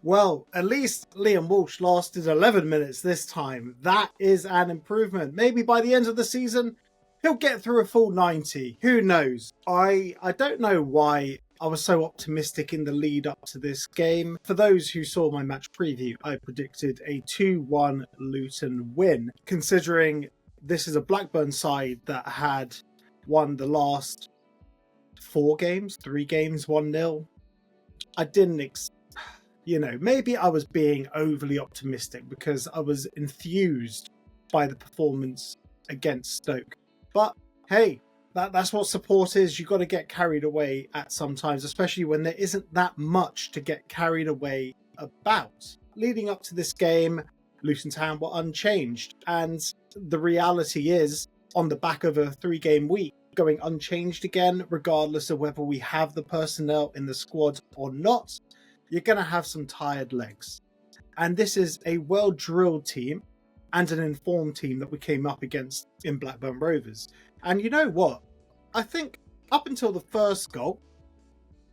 Well, at least Liam Walsh lasted 11 minutes this time. That is an improvement. Maybe by the end of the season, he'll get through a full 90. Who knows? I don't know why I was so optimistic in the lead up to this game. For those who saw my match preview, I predicted a 2-1 Luton win, considering this is a Blackburn side that had won the last 3 games 1-0. I didn't maybe I was being overly optimistic because I was enthused by the performance against Stoke. But hey, that's what support is. You've got to get carried away at some times, especially when there isn't that much to get carried away about. Leading up to this game, Luton Town were unchanged. And the reality is, on the back of a 3-game week, going unchanged again, regardless of whether we have the personnel in the squad or not, you're going to have some tired legs. And this is a well-drilled team and an informed team that we came up against in Blackburn Rovers. And you know what? I think up until the first goal,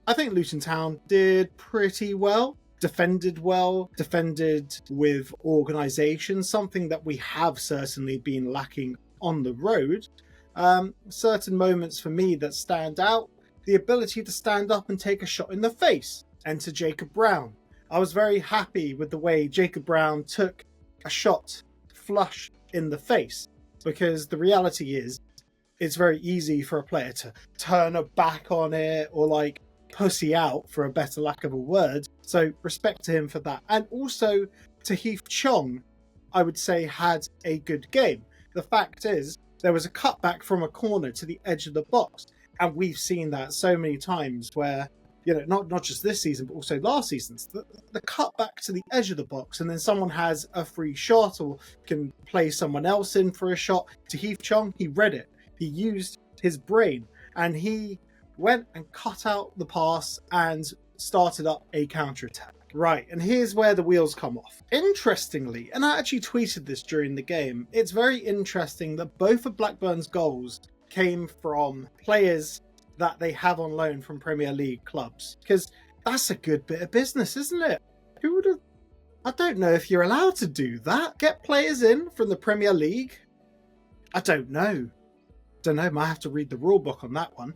I think Luton Town did pretty well. Defended with organisation, something that we have certainly been lacking on the road. Certain moments for me that stand out, the ability to stand up and take a shot in the face. Enter Jacob Brown. I was very happy with the way Jacob Brown took a shot flush in the face, because the reality is it's very easy for a player to turn a back on it or pussy out, for a better lack of a word. So respect to him for that. And also to Heath Chong, I would say, had a good game. The fact is, there was a cutback from a corner to the edge of the box, and we've seen that so many times where, not just this season, but also last season, the cut back to the edge of the box, and then someone has a free shot or can play someone else in for a shot. To Heath Chong, he read it. He used his brain, and he went and cut out the pass and started up a counter-attack. Right, and here's where the wheels come off. Interestingly, and I actually tweeted this during the game, it's very interesting that both of Blackburn's goals came from players that they have on loan from Premier League clubs, because that's a good bit of business, isn't it? Who would have... I don't know if you're allowed to do that. Get players in from the Premier League? I don't know. Might have to read the rule book on that one.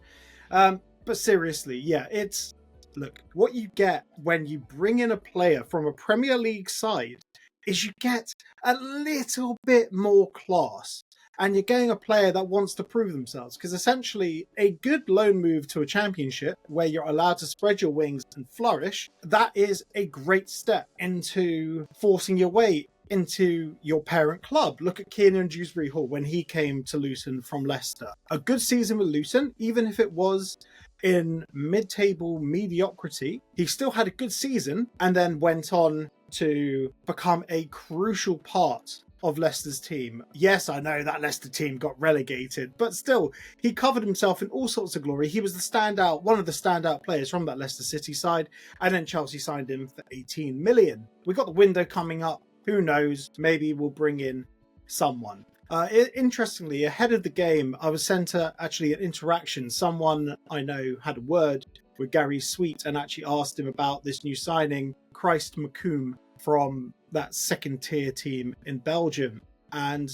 But seriously, yeah, it's... Look, what you get when you bring in a player from a Premier League side is you get a little bit more class. And you're getting a player that wants to prove themselves, because essentially a good loan move to a championship where you're allowed to spread your wings and flourish, that is a great step into forcing your way into your parent club. Look at Kiernan Dewsbury Hall when he came to Luton from Leicester. A good season with Luton, even if it was in mid-table mediocrity, he still had a good season and then went on to become a crucial part of Leicester's team. Yes, I know that Leicester team got relegated, but still, he covered himself in all sorts of glory. He was one of the standout players from that Leicester City side, and then Chelsea signed him for 18 million. We got the window coming up. Who knows? Maybe we'll bring in someone. Interestingly, ahead of the game, I was sent an interaction. Someone I know had a word with Gary Sweet and actually asked him about this new signing, Christ McComb, from that second tier team in Belgium. And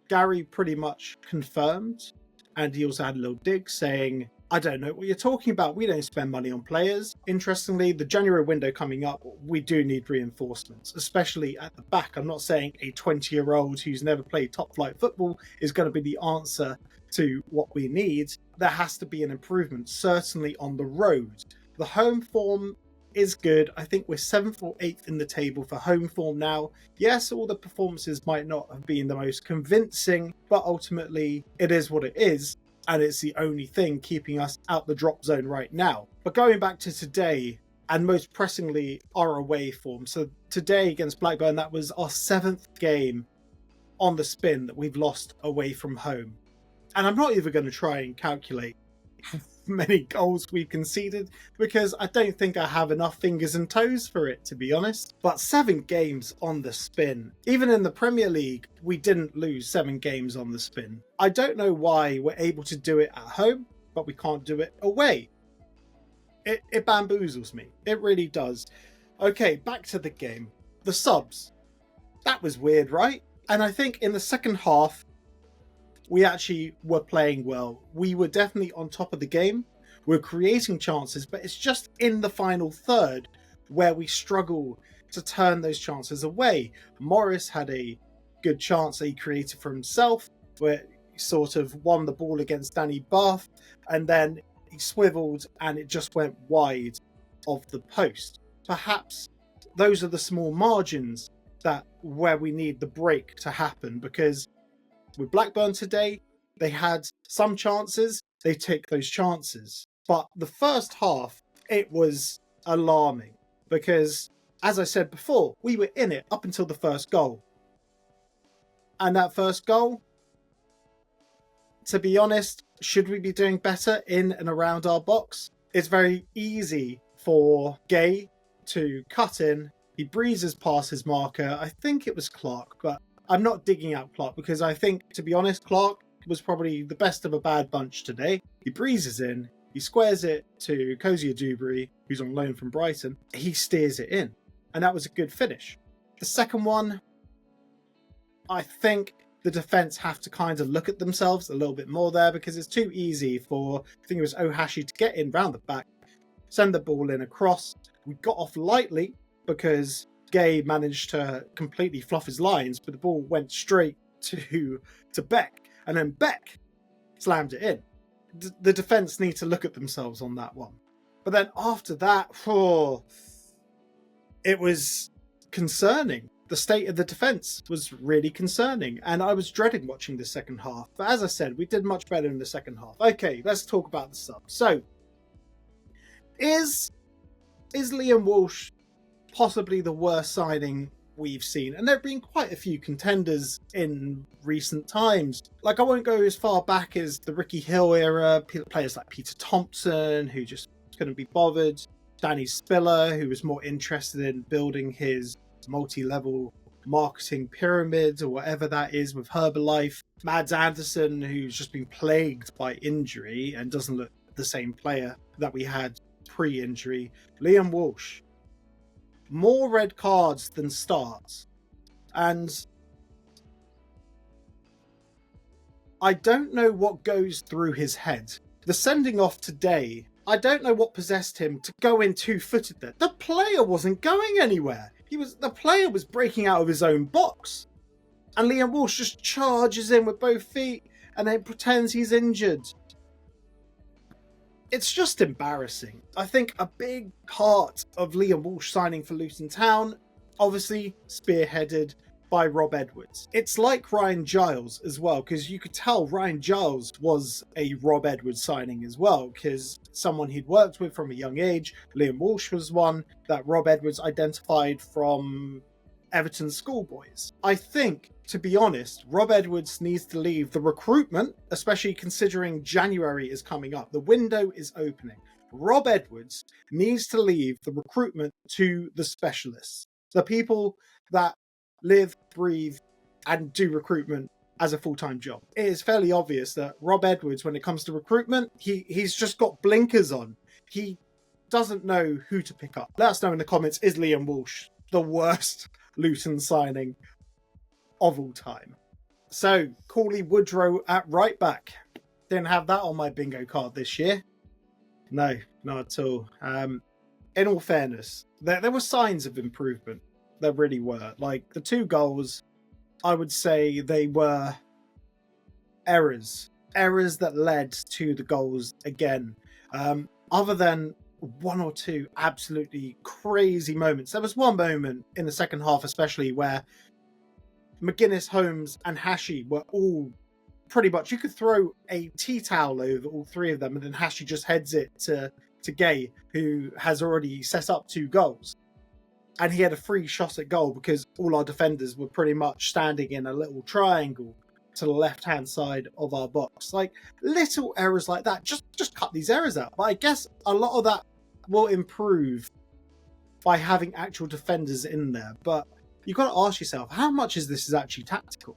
Gary pretty much confirmed, and he also had a little dig saying, I don't know what you're talking about. We don't spend money on players. Interestingly, the January window coming up, we do need reinforcements, especially at the back. I'm not saying a 20-year-old who's never played top flight football is going to be the answer to what we need. There has to be an improvement, certainly on the road. The home form is good. I think we're 7th or 8th in the table for home form now. Yes, all the performances might not have been the most convincing, but ultimately it is what it is, and it's the only thing keeping us out the drop zone right now. But going back to today, and most pressingly our away form. So today against Blackburn, that was our 7th game on the spin that we've lost away from home. And I'm not even going to try and calculate how many goals we've conceded, because I don't think I have enough fingers and toes for it, to be honest. But 7 games on the spin. Even in the Premier League, we didn't lose 7 games on the spin. I don't know why we're able to do it at home, but we can't do it away. It bamboozles me. It really does. Okay, back to the game. The subs. That was weird, right? And I think in the second half, we actually were playing well. We were definitely on top of the game. We're creating chances, but it's just in the final third where we struggle to turn those chances away. Morris had a good chance that he created for himself, where he sort of won the ball against Danny Bath, and then he swiveled and it just went wide of the post. Perhaps those are the small margins that where we need the break to happen, because with Blackburn today, they had some chances, they took those chances. But the first half, it was alarming because, as I said before, we were in it up until the first goal. And that first goal, to be honest, should we be doing better in and around our box? It's very easy for Gay to cut in. He breezes past his marker. I think it was Clark, but I'm not digging out Clark because I think, to be honest, Clark was probably the best of a bad bunch today. He breezes in. He squares it to Kozia Dewberry, who's on loan from Brighton. He steers it in. And that was a good finish. The second one, I think the defence have to kind of look at themselves a little bit more there, because it's too easy for, I think it was Ohashi, to get in round the back, send the ball in across. We got off lightly because Gay managed to completely fluff his lines, but the ball went straight to Beck. And then Beck slammed it in. The defence need to look at themselves on that one. But then after that, it was concerning. The state of the defence was really concerning, and I was dreading watching the second half. But as I said, we did much better in the second half. Okay, let's talk about the sub. So, is Liam Walsh possibly the worst signing we've seen? And there have been quite a few contenders in recent times. Like, I won't go as far back as the Ricky Hill era, players like Peter Thompson, who just couldn't be bothered, Danny Spiller, who was more interested in building his multi-level marketing pyramid or whatever that is with Herbalife, Mads Anderson, who's just been plagued by injury and doesn't look the same player that we had pre-injury, Liam Walsh. More red cards than starts. And I don't know what goes through his head. The sending off today, I don't know what possessed him to go in two-footed there. The player wasn't going anywhere. The player was breaking out of his own box. And Liam Walsh just charges in with both feet and then pretends he's injured. It's just embarrassing. I think a big part of Liam Walsh signing for Luton Town, obviously spearheaded by Rob Edwards. It's like Ryan Giles as well, because you could tell Ryan Giles was a Rob Edwards signing as well, because someone he'd worked with from a young age. Liam Walsh was one that Rob Edwards identified from Everton schoolboys. I think, to be honest, Rob Edwards needs to leave the recruitment, especially considering January is coming up. The window is opening. Rob Edwards needs to leave the recruitment to the specialists, the people that live, breathe, and do recruitment as a full-time job. It is fairly obvious that Rob Edwards, when it comes to recruitment, he's just got blinkers on. He doesn't know who to pick up. Let us know in the comments, is Liam Walsh the worst Luton signing of all time? So, Cauley Woodrow at right back. Didn't have that on my bingo card this year. No, not at all. In all fairness, there were signs of improvement. There really were. Like, the two goals, I would say they were errors that led to the goals again. Other than one or two absolutely crazy moments. There was one moment in the second half especially where McGuinness, Holmes and Hashi were all pretty much, you could throw a tea towel over all three of them and then Hashi just heads it to Gay, who has already set up two goals. And he had a free shot at goal because all our defenders were pretty much standing in a little triangle to the left-hand side of our box. Like, little errors like that, just cut these errors out. But I guess a lot of that will improve by having actual defenders in there. But you've got to ask yourself, how much is this actually tactical?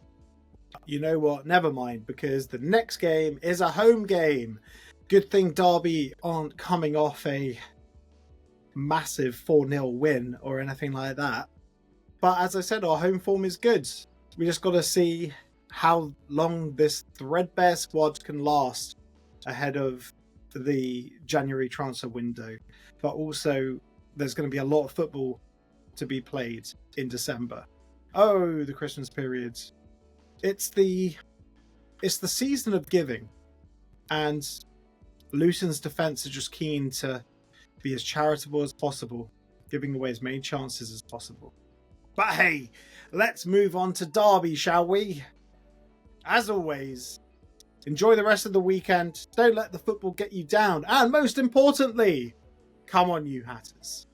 You know what? Never mind, because the next game is a home game. Good thing Derby aren't coming off a massive 4-0 win or anything like that. But as I said, our home form is good. We just got to see how long this threadbare squad can last ahead of the January transfer window. But also, there's going to be a lot of football to be played in December. Oh, the Christmas period. It's the season of giving. And Luton's defence are just keen to be as charitable as possible, giving away as many chances as possible. But hey, let's move on to Derby, shall we? As always, enjoy the rest of the weekend. Don't let the football get you down. And most importantly, come on, you Hatters.